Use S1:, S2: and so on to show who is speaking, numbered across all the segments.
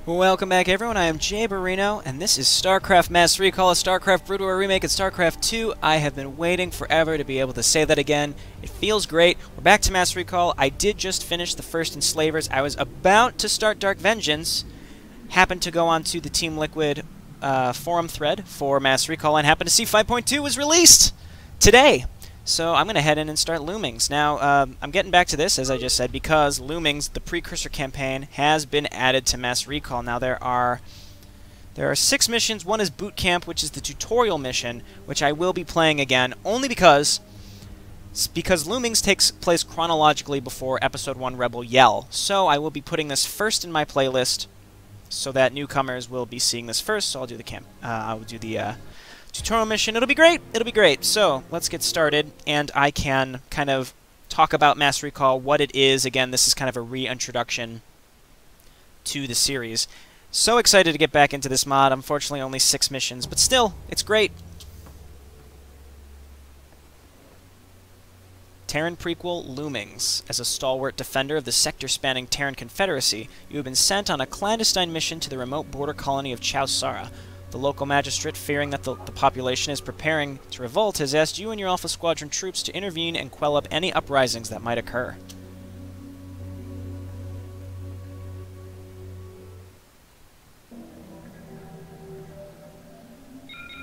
S1: Welcome back, everyone. I am Jay Barino, and this is Starcraft Mass Recall, a Starcraft Brood War remake, and Starcraft 2. I have been waiting forever to be able to say that again. It feels great. We're back to Mass Recall. I did just finish the first Enslavers. I was about to start Dark Vengeance, happened to go onto the Team Liquid forum thread for Mass Recall, and happened to see 5.2 was released today. So I'm going to head in and start Loomings. Now, I'm getting back to this, as I just said, because Loomings, the Precursor campaign, has been added to Mass Recall. Now, there are 6 missions. One is Boot Camp, which is the tutorial mission, which I will be playing again, only because Loomings takes place chronologically before Episode 1 Rebel Yell. So I will be putting this first in my playlist, so that newcomers will be seeing this first. So I'll do the tutorial mission. It'll be great. It'll be great. So let's get started, and I can kind of talk about Mass Recall, what it is. Again, this is kind of a reintroduction to the series. So excited to get back into this mod. Unfortunately, only 6 missions, but still, it's great. Terran prequel Loomings. As a stalwart defender of the sector-spanning Terran Confederacy, you have been sent on a clandestine mission to the remote border colony of Chowsara. The local magistrate, fearing that the population is preparing to revolt, has asked you and your Alpha Squadron troops to intervene and quell up any uprisings that might occur.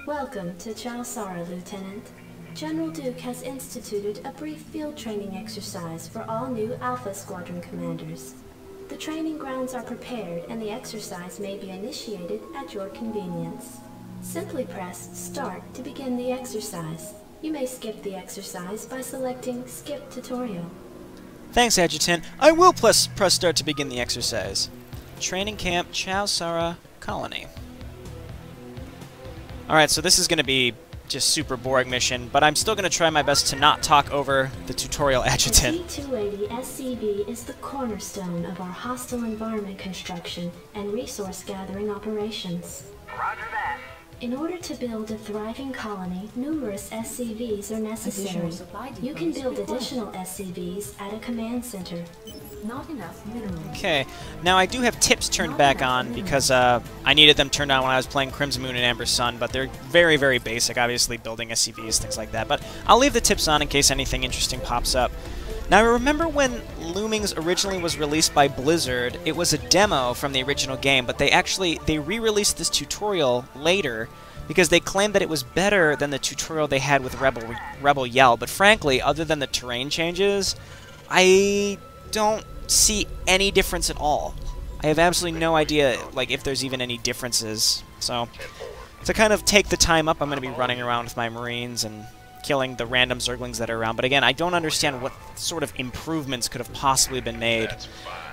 S2: Welcome to Chowsara, Lieutenant. General Duke has instituted a brief field training exercise for all new Alpha Squadron commanders. The training grounds are prepared, and the exercise may be initiated at your convenience. Simply press Start to begin the exercise. You may skip the exercise by selecting Skip Tutorial.
S1: Thanks, Adjutant. I will press Start to begin the exercise. Training Camp Chowsara Colony. Alright, so this is going to be just super boring mission, but I'm still going to try my best to not talk over the tutorial adjutant.
S2: The T-280 SCV is the cornerstone of our hostile environment construction and resource gathering operations.
S3: Roger that.
S2: In order to build a thriving colony, numerous SCVs are necessary. You can build additional SCVs at a command center. Not enough minerals.
S1: Okay, now I do have tips turned back on because I needed them turned on when I was playing Crimson Moon and Amber Sun, but they're very, very basic, obviously building SCVs, things like that. But I'll leave the tips on in case anything interesting pops up. Now, I remember when Loomings originally was released by Blizzard, it was a demo from the original game, but they re-released this tutorial later because they claimed that it was better than the tutorial they had with Rebel Yell. But frankly, other than the terrain changes, I don't see any difference at all. I have absolutely no idea, like, if there's even any differences. So, to kind of take the time up, I'm going to be running around with my Marines and killing the random Zerglings that are around. But again, I don't understand what sort of improvements could have possibly been made.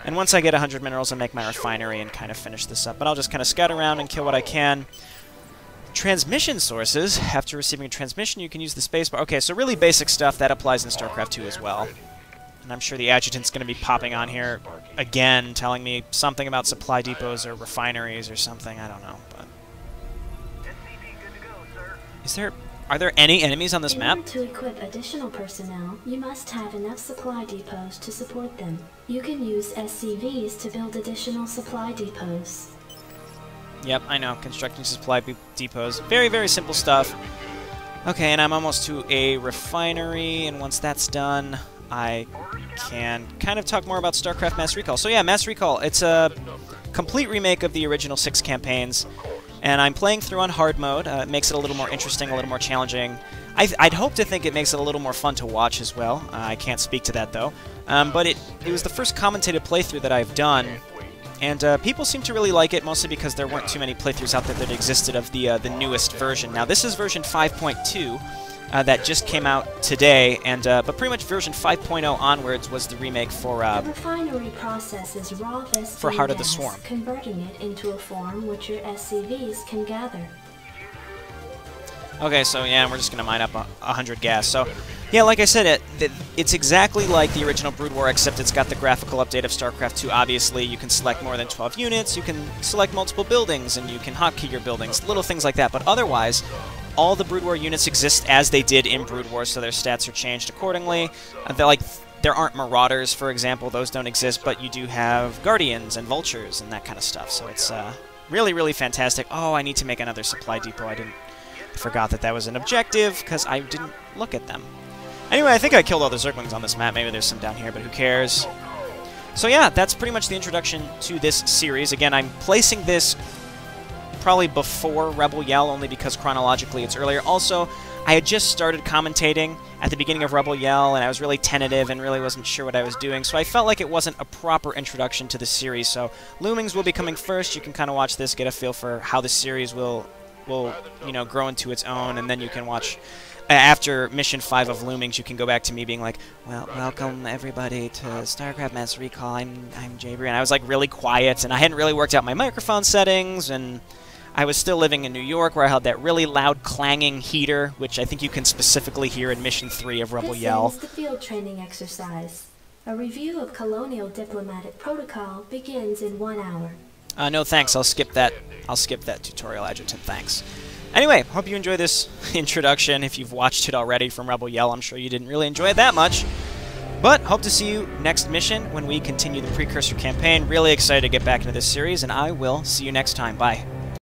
S1: And once I get 100 minerals, I'll make my refinery and kind of finish this up. But I'll just kind of scout around and kill what I can. Transmission sources. After receiving a transmission, you can use the spacebar. Okay, so really basic stuff. That applies in StarCraft 2 as well. And I'm sure the adjutant's going to be popping on here again, telling me something about supply depots or refineries or something. I don't know. But are there any enemies on this map?
S2: In order to equip additional personnel, you must have enough supply depots to support them. You can use SCVs to build additional supply depots.
S1: Yep, I know. Constructing supply depots. Very, very simple stuff. Okay, and I'm almost to a refinery, and once that's done, I can kind of talk more about StarCraft Mass Recall. So yeah, Mass Recall, it's a complete remake of the original 6 campaigns, and I'm playing through on hard mode. It makes it a little more interesting, a little more challenging. I'd hope to think it makes it a little more fun to watch as well. I can't speak to that, though. But it was the first commentated playthrough that I've done, and people seem to really like it, mostly because there weren't too many playthroughs out there that existed of the newest version. Now, this is version 5.2. That just came out today, and but pretty much version 5.0 onwards was the remake for
S2: the refinery processes raw
S1: for Heart of the Swarm,
S2: converting it into a form which your SCVs can gather.
S1: Okay, so yeah, we're just gonna mine up 100 gas. So yeah, like I said, it's exactly like the original Brood War, except it's got the graphical update of StarCraft 2. Obviously, you can select more than 12 units, you can select multiple buildings, and you can hotkey your buildings, little things like that. But otherwise, all the Brood War units exist as they did in Brood War, so their stats are changed accordingly. there aren't Marauders, for example. Those don't exist, but you do have Guardians and Vultures and that kind of stuff. So it's really, really fantastic. Oh, I need to make another supply depot. I forgot that that was an objective because I didn't look at them. Anyway, I think I killed all the Zerglings on this map. Maybe there's some down here, but who cares? So yeah, that's pretty much the introduction to this series. Again, I'm placing this probably before Rebel Yell, only because chronologically it's earlier. Also, I had just started commentating at the beginning of Rebel Yell, and I was really tentative and really wasn't sure what I was doing, so I felt like it wasn't a proper introduction to the series. So Loomings will be coming first. You can kind of watch this, get a feel for how the series will you know, grow into its own, and then you can watch. After Mission 5 of Loomings, you can go back to me being like, well, welcome everybody to StarCraft Mass Recall, I'm Jaber, and I was like really quiet, and I hadn't really worked out my microphone settings, and I was still living in New York where I had that really loud clanging heater, which I think you can specifically hear in Mission 3 of Rebel Yell.
S2: This is the field training exercise. A review of colonial diplomatic protocol begins in 1 hour.
S1: No thanks, I'll skip that tutorial, Adjutant, thanks. Anyway, hope you enjoy this introduction. If you've watched it already from Rebel Yell, I'm sure you didn't really enjoy it that much. But hope to see you next mission when we continue the Precursor campaign. Really excited to get back into this series, and I will see you next time. Bye.